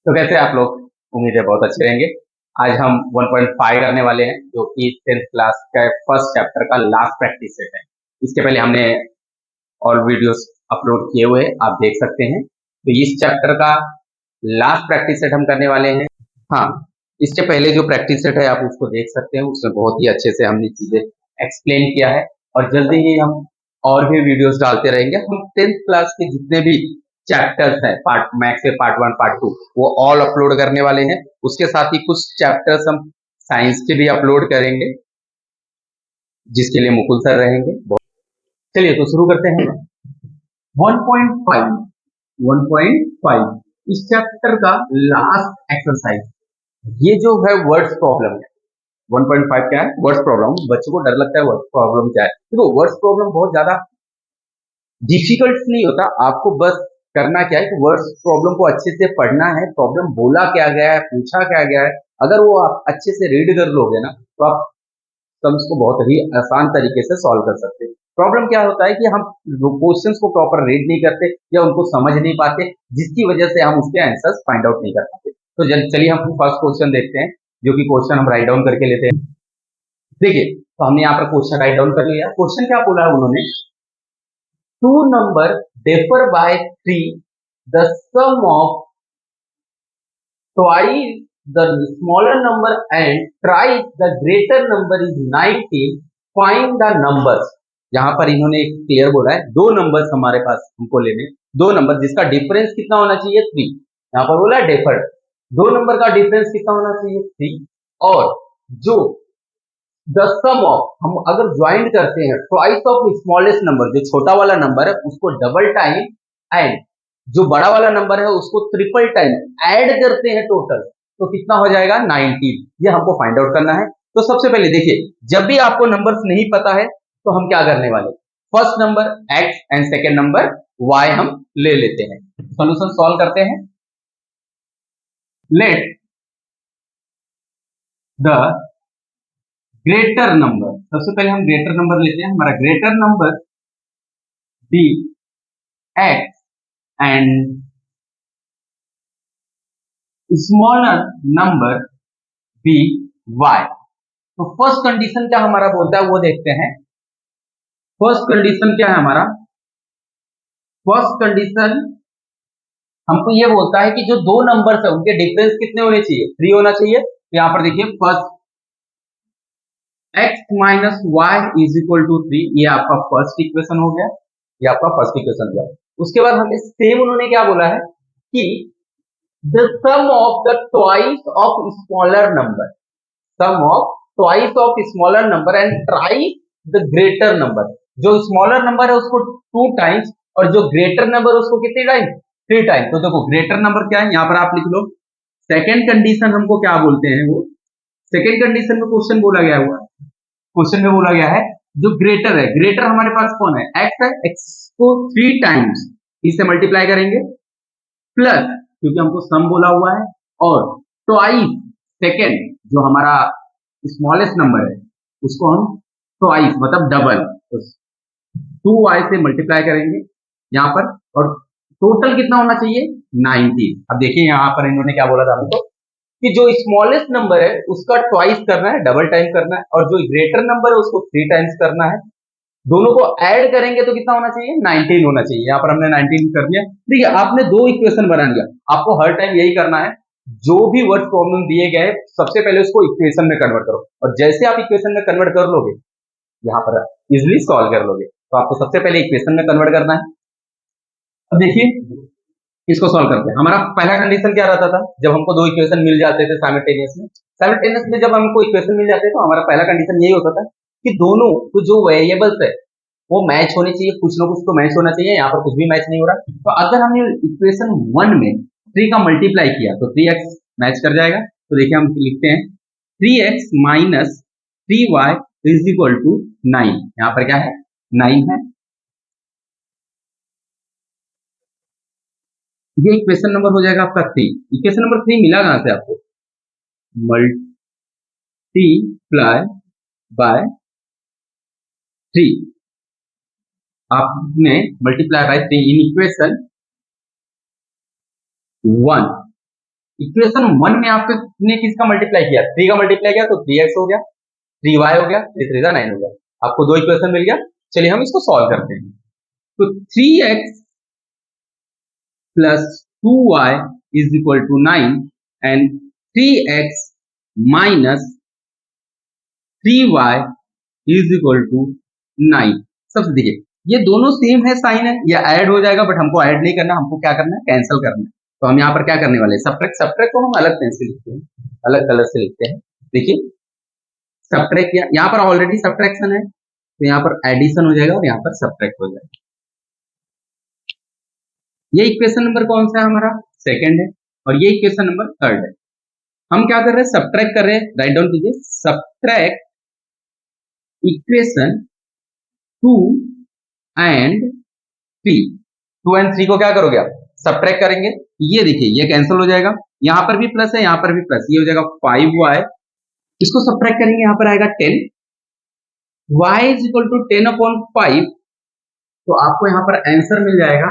तो कैसे आप लोग? उम्मीद है बहुत अच्छे रहेंगे। आज हम 1.5 करने वाले हैं, जो कि 10th क्लास का फर्स्ट चैप्टर का लास्ट प्रैक्टिस सेट है। इसके पहले हमने और वीडियोस अपलोड किए हुए आप देख सकते हैं। तो इस चैप्टर का लास्ट प्रैक्टिस सेट हम करने वाले हैं। हाँ, इसके पहले जो प्रैक्टिस सेट है आप उसको देख सकते हैं, उसमें बहुत ही अच्छे से हमने चीजें एक्सप्लेन किया है। और जल्दी ही हम और भी वीडियोस डालते रहेंगे। हम 10th क्लास के जितने भी चैप्टर्स हैं, पार्ट मैथ्स के पार्ट 1 पार्ट 2, वो ऑल अपलोड करने वाले हैं। उसके साथ ही कुछ चैप्टर्स हम साइंस के भी अपलोड करेंगे, जिसके लिए मुकुल सर रहेंगे। चलिए तो शुरू करते हैं। 1.5 1.5 इस चैप्टर का लास्ट एक्सरसाइज। ये जो है वर्ड्स प्रॉब्लम है। 1.5 क्या है? Words problem. बच्चों को डर लगता है वर्ड्स प्रॉब्लम क्या है। देखो, वर्ड्स प्रॉब्लम बहुत ज्यादा डिफिकल्ट नहीं होता। आपको बस करना क्या है कि वर्ड्स प्रॉब्लम को अच्छे से पढ़ना है। प्रॉब्लम बोला क्या गया है, पूछा क्या गया है, अगर वो आप अच्छे से रीड कर लोगे ना, तो आप सम्स को बहुत ही आसान तरीके से सॉल्व कर सकते हैं। प्रॉब्लम क्या होता है कि हम क्वेश्चंस को प्रॉपर रीड नहीं करते या उनको समझ नहीं पाते, जिसकी वजह से हम उसके आंसर्स फाइंड आउट नहीं कर पाते। तो चलिए हम फर्स्ट क्वेश्चन देखते हैं, जो कि क्वेश्चन हम राइट डाउन करके लेते हैं। देखिए, तो हमने यहाँ पर क्वेश्चन राइट डाउन कर लिया। क्वेश्चन क्या बोला है उन्होंने? Two numbers differ by 3. The sum of twice the smaller number and thrice the greater number is 19. Find the numbers. यहाँ पर इन्होंने एक क्लियर बोला है, दो नंबर्स हमारे पास हमको लेने, दो नंबर जिसका डिफरेंस कितना होना चाहिए? 3। यहाँ पर बोला डिफर, दो नंबर का डिफरेंस कितना होना चाहिए? 3। और जो द सम ऑफ, हम अगर ज्वाइंट करते हैं ट्वाइस ऑफ स्मॉलेस्ट नंबर, जो छोटा वाला नंबर है उसको डबल टाइम, एंड जो बड़ा वाला नंबर है उसको ट्रिपल टाइम ऐड करते हैं टोटल, तो कितना हो जाएगा? 19। ये हमको फाइंड आउट करना है। तो सबसे पहले देखिए, जब भी आपको नंबर्स नहीं पता है तो हम क्या करने वाले? First number x and second number y हम ले लेते हैं। सॉल्यूशन सॉल्व करते हैं। लेट द ग्रेटर नंबर, सबसे पहले हम ग्रेटर नंबर लेते हैं। हमारा greater number be x and smaller number be y. तो फर्स्ट कंडीशन क्या हमारा बोलता है वो देखते हैं। फर्स्ट कंडीशन क्या है हमारा? फर्स्ट कंडीशन हमको ये बोलता है कि जो दो नंबर्स है उनके डिफरेंस कितने होने चाहिए? 3 होना चाहिए। तो यहां पर देखिए, first x minus y is equal to 3, ये आपका फर्स्ट इक्वेशन हो गया। ये आपका फर्स्ट इक्वेशन हो गया। उसके बाद हमें सेम उन्होंने क्या बोला है कि the sum of the twice of smaller number, sum of twice of smaller number and twice the greater number, जो स्मॉलर नंबर है उसको 2 टाइम्स और जो ग्रेटर नंबर उसको कितने टाइम? 3 टाइम्स। तो देखो, ग्रेटर नंबर क्या है यहाँ पर आप लिख लो। सेकेंड कंडीशन हमको क्या बोलते हैं? वो सेकेंड कंडीशन में क्वेश्चन बोला गया हुआ, क्वेश्चन में बोला गया है जो ग्रेटर है, ग्रेटर हमारे पास कौन है? एक्स है। एक्स को 3 टाइम्स इससे मल्टीप्लाई करेंगे, प्लस क्योंकि हमको सम बोला हुआ है, और ट्वाइस सेकेंड जो हमारा स्मॉलेस्ट नंबर है उसको हम ट्वाइस मतलब डबल, तो 2y से मल्टीप्लाई करेंगे यहाँ पर, और टोटल कितना होना चाहिए? 19। अब देखिए यहाँ पर इन्होंने क्या बोला था हमको कि जो स्मॉलेस्ट नंबर है उसका ट्वाइस करना है, डबल टाइम करना है, और जो ग्रेटर नंबर है उसको 3 टाइम्स करना है। दोनों को ऐड करेंगे तो कितना होना चाहिए? 19 होना चाहिए। यहाँ पर हमने 19 कर दिया। देखिए, आपने दो इक्वेशन बना लिया। आपको हर टाइम यही करना है, जो भी वर्ड प्रॉब्लम दिए गए सबसे पहले उसको इक्वेशन में कन्वर्ट करो, और जैसे आप इक्वेशन में कन्वर्ट कर लोगे यहाँ पर इजिली सॉल्व कर लोगे। तो आपको सबसे पहले इक्वेशन में कन्वर्ट करना है। अब देखिए, इसको सॉल्व करते हैं। हमारा पहला कंडीशन क्या रहता था? जब हमको दो इक्वेशन मिल जाते थे साइमल्टेनियसली जब हमको इक्वेशन मिल जाते तो हमारा पहला कंडीशन यही होता था कि दोनों तो जो वेरिएबल्स है वो मैच होने चाहिए, कुछ ना कुछ तो मैच होना चाहिए। यहाँ पर कुछ भी मैच नहीं हो रहा। तो अगर हमने इक्वेशन 1 में 3 का मल्टीप्लाई किया तो 3x मैच कर जाएगा। तो देखिए हम लिखते हैं 3x minus 3y is equal to 9। यहाँ पर क्या है? 9 है। ये इक्वेशन नंबर हो जाएगा आपका 3। इक्वेशन नंबर 3 मिला कहां से आपको? मल्टीप्लाई बाय 3, आपने multiply by 3 in equation 1। Equation 1 में आपने किसका मल्टीप्लाई किया, 3 का मल्टीप्लाई किया तो 3x हो गया, 3y हो गया, 3 3 9 हो गया, आपको दो इक्वेशन मिल गया। चलिए हम इसको सॉल्व करते हैं। तो 3x plus 2y is equal to 9 and 3x minus 3y is equal to 9। सबसे देखिए ये दोनों सेम है, साइन है, ये ऐड हो जाएगा, बट हमको ऐड नहीं करना, हमको क्या करना है, कैंसिल करना है। तो हम यहाँ पर क्या करने वाले हैं, सब्ट्रैक्ट। सब्ट्रैक्ट को हम अलग पेन से लिखते हैं, अलग कलर से लिखते हैं। देखिए सब्ट्रैक्ट किया, यहाँ पर ऑलरेडी सब्ट्रैक्शन है, तो यहाँ पर एडिशन हो जाएगा और यहाँ पर सब्ट्रैक्ट हो जाएगा। ये इक्वेशन नंबर कौन सा है हमारा, सेकंड है, और ये इक्वेशन नंबर थर्ड है। हम क्या कर रहे हैं, सब्ट्रैक्ट कर रहे हैं, राइट डाउन कीजिए, सब्ट्रैक्ट इक्वेशन 2 एंड 3। 2 एंड 3 को क्या करोगे आप, सब्ट्रैक्ट करेंगे, ये देखिए ये कैंसिल हो जाएगा, यहां पर भी प्लस है, यहां पर भी प्लस, ये हो जाएगा 5y, इसको सब्ट्रैक्ट करेंगे, यहां पर आएगा 10, y is equal to 10 upon 5, तो आपको यहां पर आंसर मिल जाएगा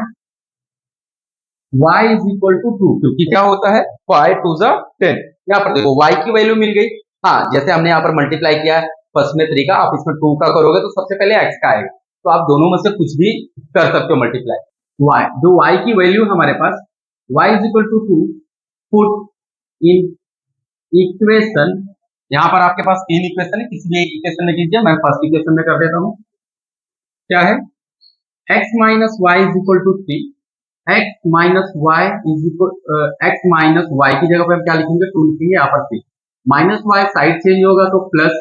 y इज इक्वल टू 2, क्योंकि क्या होता है 5 2 जा 10। यहाँ पर देखो y की वैल्यू मिल गई, हाँ जैसे हमने यहाँ पर मल्टीप्लाई किया है फर्स्ट में 3 का, आप इसमें 2 का करोगे तो सबसे पहले x का आएगा, तो आप दोनों में से कुछ भी कर सकते हो मल्टीप्लाई। y, जो y की वैल्यू हमारे पास y is equal to 2, put in equation, यहाँ पर आपके पास तीन इक्वेशन है, किसी भी एक इक्वेशन में कीजिए, मैं फर्स्ट इक्वेशन में कर देता हूँ। क्या है, x minus y is equal to 3, x minus y is equal, x minus y की जगह पर हम क्या लिखेंगे, 2 लिखेंगे, यहाँ पर 3 माइनस वाई साइड चेंज होगा तो plus,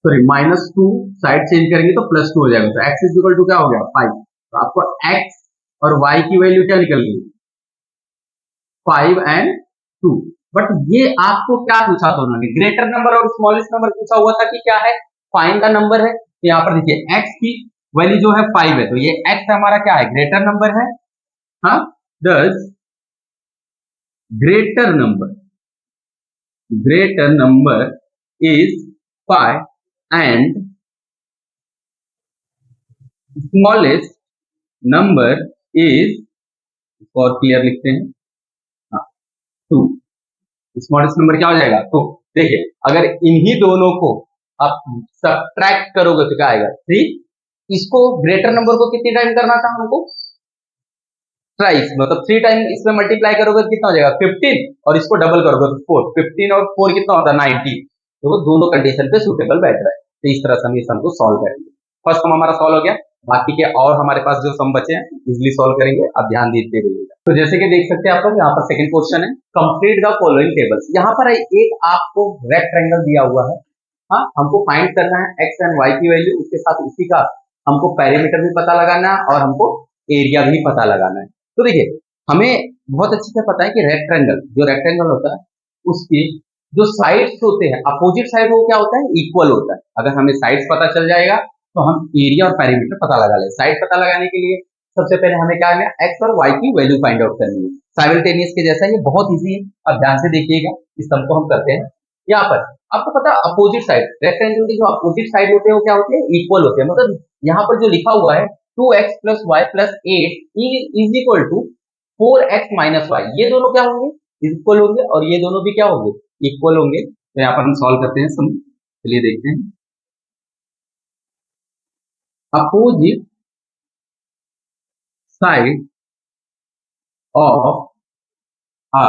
sorry minus 2 side change करेंगे तो प्लस 2 हो जाएगा, तो x इज इक्वल टू क्या हो गया 5, तो आपको x और y की वैल्यू क्या निकल गई 5 एंड 2। बट ये आपको क्या पूछा था उन्होंने, ग्रेटर नंबर और स्मॉलेस्ट नंबर पूछा हुआ था कि क्या है, फाइंड द नंबर है, तो यहाँ पर देखिए x की वैल्यू जो है 5 है, तो ये x हमारा क्या है, ग्रेटर नंबर है, हाँ दस greater number is 5 and smallest number is, और क्लियर लिखते हैं, हाँ 2। स्मॉलेस्ट नंबर क्या हो जाएगा, तो देखिए अगर इन्हीं दोनों को आप सब्ट्रैक्ट करोगे तो क्या आएगा 3, इसको ग्रेटर नंबर को कितनी टाइम करना था हमको, ट्राइस, मतलब 3 टाइम इसमें मल्टीप्लाई करोगे तो कितना हो जाएगा 15, और इसको डबल करोगे तो 4, 15 और 4 कितना होता है 90, तो वो दोनों कंडीशन पे सूटेबल बैठ रहा है। तो इस तरह से हम इस सम को सॉल्व करेंगे। फर्स्ट सम हमारा सॉल्व हो गया, बाकी के और हमारे पास जो सम बचे हैं इजिली सॉल्व करेंगे, आप ध्यान देते रहिएगा। तो जैसे कि देख सकते हैं आप लोग, यहाँ पर सेकंड क्वेश्चन है, कंप्लीट द फॉलोइंग टेबल्स। यहाँ पर एक आपको रेक्टेंगल दिया हुआ है, हाँ हमको फाइंड करना है एक्स एंड वाई की वैल्यू, उसके साथ उसी का हमको पैरामीटर भी पता लगाना है और हमको एरिया भी पता लगाना है। तो देखिए हमें बहुत अच्छे से पता है कि रेक्टेंगल, जो रेक्टेंगल होता है उसकी जो साइड्स होते हैं, अपोजिट साइड वो क्या होता है, इक्वल होता है। अगर हमें साइड्स पता चल जाएगा तो हम एरिया और पैरामीटर पता लगा लेंगे। साइड पता लगाने के लिए सबसे पहले हमें क्या करना है, एक्स और वाई की वैल्यू फाइंड आउट करनी है, साइमल्टेनियस के जैसा, ये बहुत इजी है, आप ध्यान से देखिएगा, इस सम को हम करते हैं। यहाँ पर आपको पता है अपोजिट साइड, रेक्टेंगल के जो अपोजिट साइड होते हैं वो क्या होते हैं, इक्वल होते हैं। मतलब यहाँ पर जो लिखा हुआ है 2x plus y plus 8 is equal to 4x minus y, ये दोनों क्या होंगे, इक्वल होंगे, और ये दोनों भी क्या होंगे, इक्वल होंगे। तो यहाँ पर हम सॉल्व करते हैं सम, चलिए देखते हैं। Opposite side of a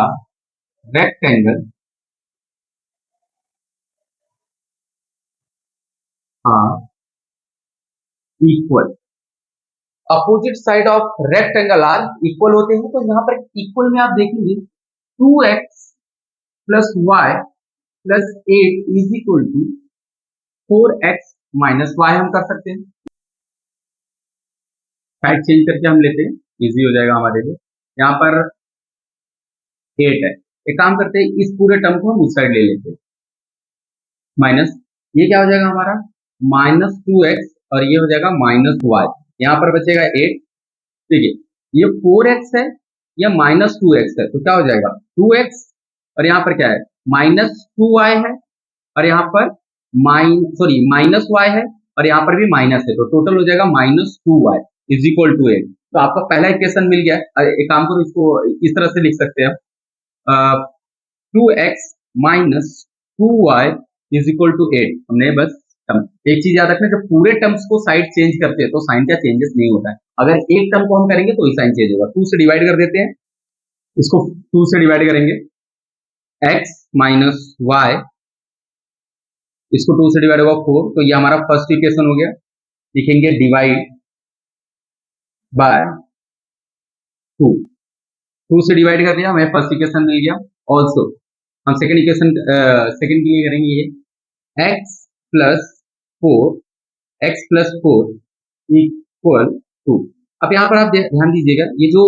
rectangle are equal, opposite side of rectangle are equal होते हैं। तो यहाँ पर इक्वल में आप देखेंगे 2x plus y plus 8 is equal to 4x minus y, हम कर सकते हैं, साइड चेंज करके हम लेते हैं, इजी हो जाएगा हमारे लिए। यहाँ पर 8 है, एक काम करते हैं इस पूरे टर्म को हम उस साइड ले लेते हैं, माइनस, ये क्या हो जाएगा हमारा माइनस 2x, और ये हो जाएगा माइनस वाई, यहाँ पर बचेगा 8। देखिए ये 4x है, ये माइनस 2x है, तो क्या हो जाएगा 2x, और यहाँ पर क्या है माइनस 2y है, और यहाँ पर माइनस y है, और यहाँ पर भी माइनस है, तो टोटल हो जाएगा minus 2y is equal to 8। तो आपका पहला इक्वेशन मिल गया है। एक काम करो, इसको इस तरह से लिख सकते हैं, 2x minus 2y is equal to 8। हमने बस एक चीज याद रखना, जब पूरे टर्म्स को साइड चेंज करते हैं तो साइन का चेंजेस नहीं होता है। अगर एक टर्म को हम करेंगे तो ही साइन चेंज होगा। 2 से डिवाइड कर देते हैं, इसको 2 से डिवाइड करेंगे, x माइनस y, इसको 2 से डिवाइड होगा 4, तो ये हमारा फर्स्ट इक्वेशन हो गया। लिखेंगे डिवाइड बाय 2, 2 से डिवाइड कर दिया, हमें फर्स्ट इक्वेशन मिल गया। ऑल्सो हम सेकंड इक्वेशन सेकंड के लिए करेंगे ये x प्लस 4 इक्वल टू। अब यहाँ पर आप ध्यान दीजिएगा, ये जो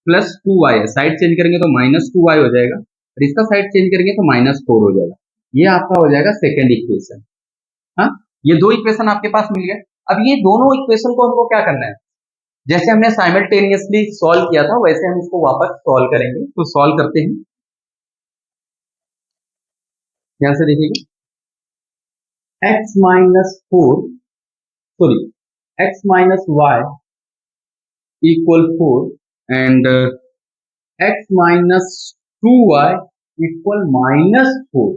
प्लस 2y है, साइड चेंज करेंगे तो माइनस 2y हो जाएगा, और इसका साइड चेंज करेंगे तो माइनस 4 हो जाएगा। ये आपका हो जाएगा सेकंड इक्वेशन। हाँ, ये दो इक्वेशन आपके पास मिल गए। अब ये दोनों इक्वेशन को हमको क्या करना है, जैसे हमने साइमल्टेनियसली सॉल्व किया था वैसे हम इसको वापस सॉल्व करेंगे। तो सॉल्व करते हैं, ध्यान से देखिएगा, x minus 4 sorry x minus y equal 4 and x minus 2y equal minus 4।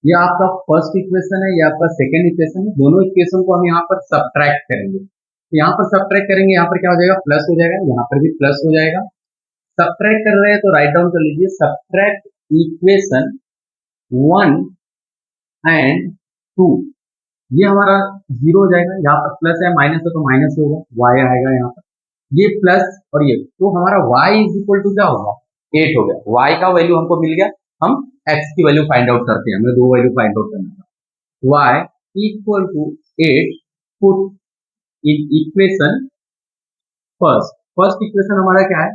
ये आपका फर्स्ट इक्वेशन है, ये आपका सेकेंड इक्वेशन है। दोनों इक्वेशन को हम यहाँ पर सबट्रैक्ट करेंगे। तो यहाँ पर सबट्रैक्ट करेंगे, यहाँ पर क्या हो जाएगा, प्लस हो जाएगा, यहाँ पर भी प्लस हो जाएगा। सबट्रैक्ट कर रहे हैं तो राइट डाउन कर लीजिए, सबट्रैक्ट इक्वेशन 1 एंड 2, ये हमारा 0 हो जाएगा। यहाँ पर प्लस है, माइनस है तो माइनस होगा, y आएगा यहाँ पर, ये प्लस और ये, तो हमारा y इज इक्वल टू क्या होगा, 8 हो गया। y का वैल्यू हमको मिल गया, हम x की वैल्यू फाइंड आउट करते हैं, हमें दो वैल्यू फाइंड आउट करना था। y equal to 8 put in equation first. First equation हमारा क्या है,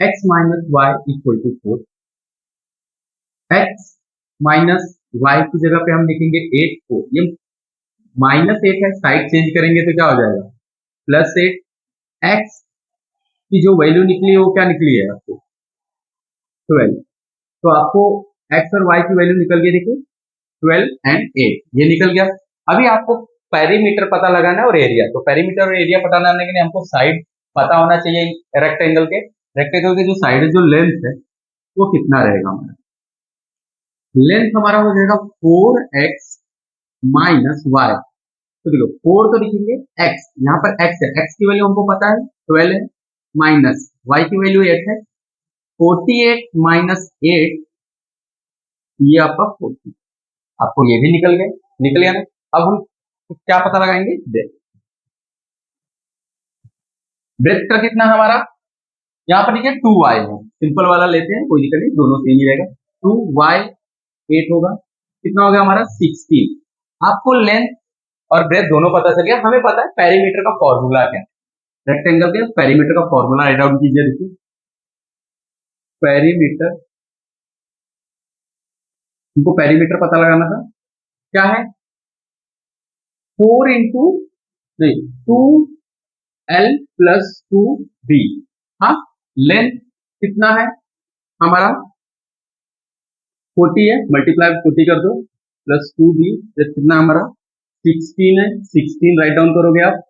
x minus y equal to 4। x minus y की जगह पे हम लिखेंगे 8 4, ये माइनस 8 है, साइड चेंज करेंगे तो क्या हो जाएगा, प्लस 8। x की जो वैल्यू निकली है वो क्या निकली है आपको, 12। तो आपको x और y की वैल्यू निकल गई, देखिए 12 एंड 8, ये निकल गया। अभी आपको पेरीमीटर पता लगाना है और एरिया। तो पेरीमीटर और एरिया पता लगाने के लिए हमको साइड पता होना चाहिए रेक्टेंगल के। रेक्टेंगल के जो साइड जो लेंथ है वो कितना रहेगा हमारा, लेंथ हमारा हो जाएगा 4x माइनस वाई। तो देखो 4 तो लिखेंगे, x यहाँ पर x है, x की वैल्यू हमको पता है 12 है, माइनस y की वैल्यू 8 है, 48 माइनस 8 ये आपका 40। आपको ये भी निकल गया ना। अब हम क्या पता लगाएंगे, ब्रेथ का कितना हमारा, यहाँ पर देखिए 2y है, सिंपल वाला लेते हैं, कोई दिक्कत नहीं, दोनों सेम ही रहेगा। 2y 8 होगा, कितना हो गया हमारा 16। आपको लेंथ और ब्रेथ दोनों पता चल गया। हमें पता है पेरीमीटर का फॉर्मूला क्या है, रेक्टेंगल के पेरीमीटर का फॉर्मूला राइट आउट कीजिए। देखिए पेरीमीटर, हमको पेरीमीटर पता लगाना था, क्या है 4 इंटू 2l प्लस 2b। हाँ, लेंथ कितना है हमारा 40 है, मल्टीप्लाई 40 कर दो, प्लस 2b कितना हमारा 16 है, 16 राइट डाउन करोगे आप,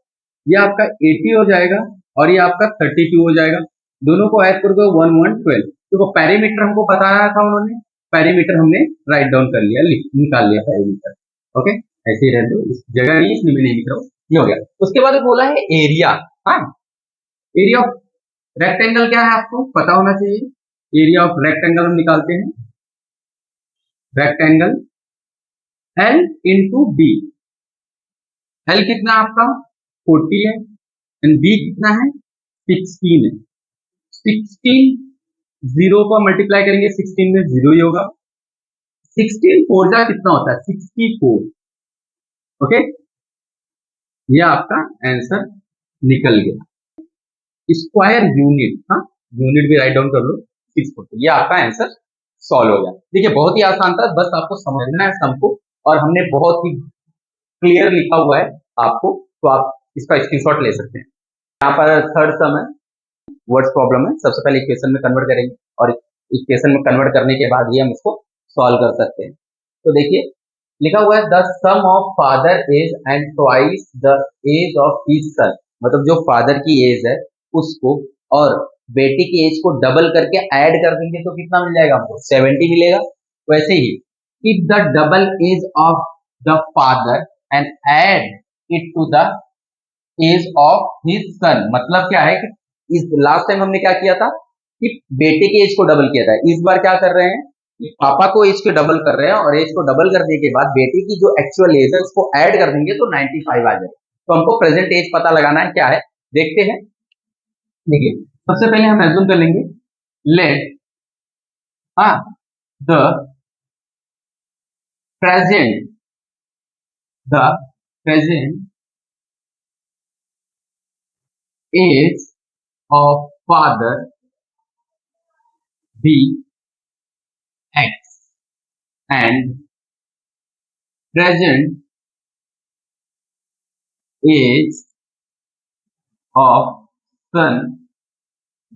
ये आपका 80 हो जाएगा और ये आपका 32 हो जाएगा। दोनों को ऐड करोगे 1 1 12। तो पेरीमीटर हमको बताया था उन्होंने, पेरीमीटर हमने राइट डाउन कर लिया, निकाल लिया पेरीमीटर। ओके, ऐसे ही रहने दो, इस जगह नहीं, इसलिए मैं नहीं लिख रहा हूँ, ये हो गया। उसके बाद बोला है एरिया। हाँ, एरिया ऑफ रेक्टेंगल क्या है आपको पता होना चाहिए। एरिया ऑफ रेक्टेंगल हम निकालते हैं, rectangle L into b. L कितना आपका 40 है एंड B कितना है 16 है। 16 0 को मल्टीप्लाई करेंगे 16 में 0 ही होगा। 16 4 जा कितना होता है 64। ओके, ये आपका आंसर निकल गया। स्क्वायर यूनिट, हाँ यूनिट भी राइट डाउन कर लो 640, ये आपका आंसर सॉल्व हो गया। देखिए बहुत ही आसान था, बस आपको समझना है सबको, और हमने बहुत ही क्लियर लिखा हुआ है आपको, तो आप इसका स्क्रीनशॉट ले सकते हैं। यहाँ पर थर्ड सम है, वर्ड्स प्रॉब्लम है। सबसे पहले इक्वेशन में कन्वर्ट करेंगे और इक्वेशन में कन्वर्ट करने के बाद ही हम इसको सॉल्व कर सकते हैं। तो देखिए लिखा हुआ है the sum of father age and twice the age of his son, मतलब जो फादर की एज है उसको और बेटे की एज को डबल करके ऐड कर देंगे तो कितना मिल जाएगा हमको, 70 मिलेगा। वैसे ही if the double age of the father and add it to the age of his son, मतलब क्या है कि इस लास्ट टाइम हमने क्या किया था कि बेटे के एज को डबल किया था, इस बार क्या कर रहे हैं कि पापा को एज को डबल कर रहे हैं, और एज को डबल करने के बाद बेटे की जो एक्चुअल एज है उसको ऐड कर देंगे तो 95 आ जाएगा। तो हमको प्रेजेंट एज पता लगाना है, क्या है देखते हैं। देखिए सबसे पहले हम एज्यूम कर लेंगे, लेट हाँ the present the present age of father be x and present age of son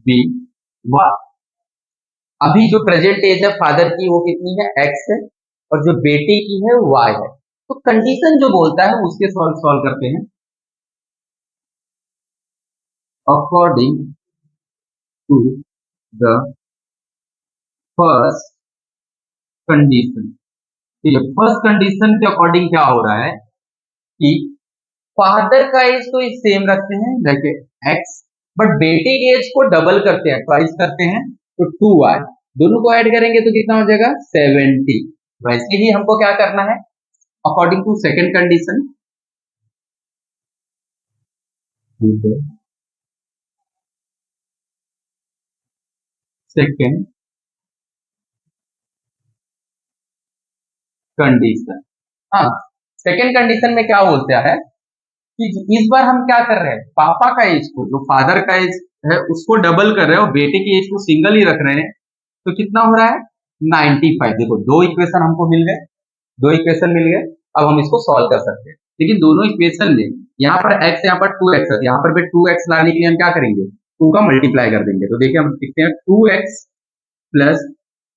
be y. अभी जो प्रेजेंट एज है फादर की वो कितनी है, एक्स है, और जो बेटे की है वाई है। तो कंडीशन जो बोलता है उसके सॉल्व करते हैं। According to the first condition, तो ये फर्स्ट कंडीशन के अकॉर्डिंग क्या हो रहा है कि फादर का एज तो सेम रखते हैं जैसे एक्स, बट बेटे के एज को डबल करते हैं, ट्वाइस करते हैं, तो 2y, दोनों को ऐड करेंगे तो कितना हो जाएगा 70। वैसे ही हमको क्या करना है, according to second condition, second condition, हाँ सेकंड कंडीशन में क्या बोलते हैं कि इस बार हम क्या कर रहे हैं, पापा का एज को, जो फादर का एज है उसको डबल कर रहे हैं और बेटे की एज को सिंगल ही रख रहे हैं, तो कितना हो रहा है 95। देखो दो इक्वेशन हमको मिल गए, दो इक्वेशन मिल गए, अब हम इसको सॉल्व कर सकते हैं। लेकिन दोनों इक्वेशन में यहाँ पर x, यहाँ पर 2x है, यहाँ पर भी 2x लाने के लिए हम क्या करेंगे, 2 का मल्टीप्लाई कर देंगे। तो देखिए हम लिखते हैं 2x plus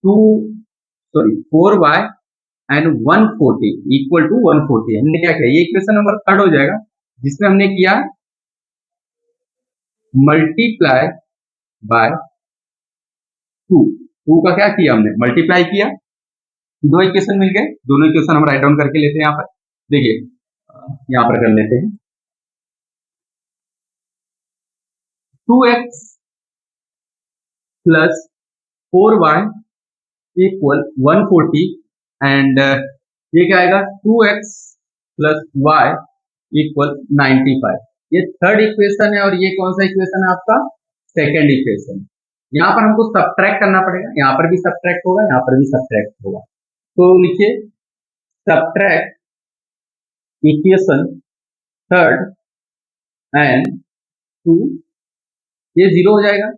2 sorry 4y and 140 equal to 140। हमने क्या किया, ये इक्वेशन नंबर थर्ड हो जाएगा, जिसमें हमने किया मल्टीप्लाई बाय 2। 2 का क्या किया हमने, मल्टीप्लाई किया, दो इक्वेशन मिल गए, दोनों इक्वेशन हम राइट डाउन करके लेते हैं यहाँ पर। देखिए यहाँ पर कर लेते हैं 2x plus 4y equal 140 and ये क्या आएगा 2x प्लस y इक्वल 95। ये थर्ड इक्वेशन है और ये कौन सा इक्वेशन है आपका, सेकेंड इक्वेशन। यहाँ पर हमको सब्ट्रैक्ट करना पड़ेगा, यहाँ पर भी सब्ट्रैक्ट होगा, यहाँ पर भी सब्ट्रैक्ट होगा। तो लिखिए सब्ट्रैक्ट इक्वेशन थर्ड एंड 2, ये जीरो हो जाएगा।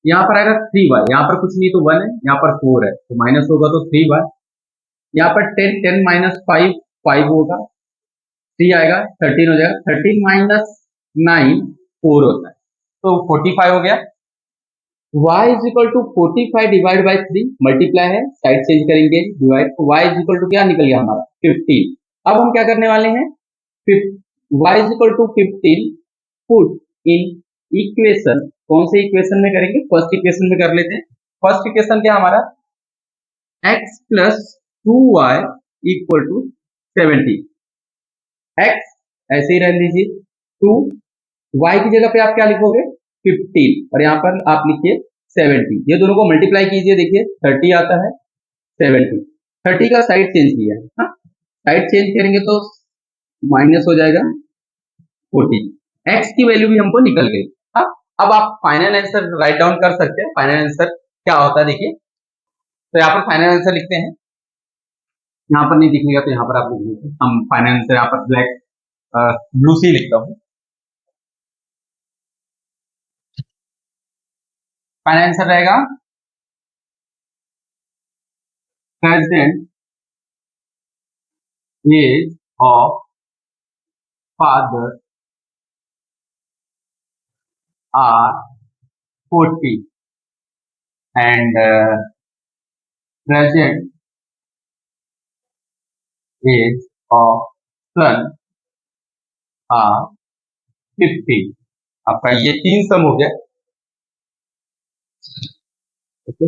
यहाँ पर आएगा 3y, यहाँ पर कुछ नहीं तो 1 है, यहाँ पर 4 है तो माइनस होगा तो 3y। यहाँ पर 10, 10 माइनस 5, 5 होगा, 3 आएगा 13 हो जाएगा, 13 माइनस 9 4 होता है, तो 45 हो गया। y is equal to 45 divide by 3, multiply है साइड चेंज करेंगे, डिवाइड, तो y इज इक्वल टू क्या निकल गया हमारा 15। अब हम क्या करने वाले हैं, y is equal to 15 put in equation, कौन से इक्वेशन में करेंगे, फर्स्ट इक्वेशन में कर लेते हैं। फर्स्ट इक्वेशन क्या हमारा, x plus 2y equal to 70। x ऐसे ही रहने दीजिए, 2 y की जगह पे आप क्या लिखोगे 15, और यहाँ पर आप लिखिए 70। ये दोनों को मल्टीप्लाई कीजिए, देखिए 30 आता है, 70, 30 का साइड चेंज किया है, हाँ साइड चेंज करेंगे तो माइनस हो जाएगा 40। x की वैल्यू भी हमको निकल गई। हाँ अब आप फाइनल आंसर राइट डाउन कर सकते हैं, फाइनल आंसर क्या होता है देखिए। तो यहाँ पर फाइनल आंसर लिखते हैं, यहाँ पर नहीं दिखेगा तो यहाँ पर आप लिख लीजिए, हम फाइनल आंसर यहाँ पर ब्लैक ब्लू सी लिखता हूँ। फाइनल आंसर रहेगा present age of father are 40 and present age of son are 50। आपका ये तीन सम हो गया। ओके।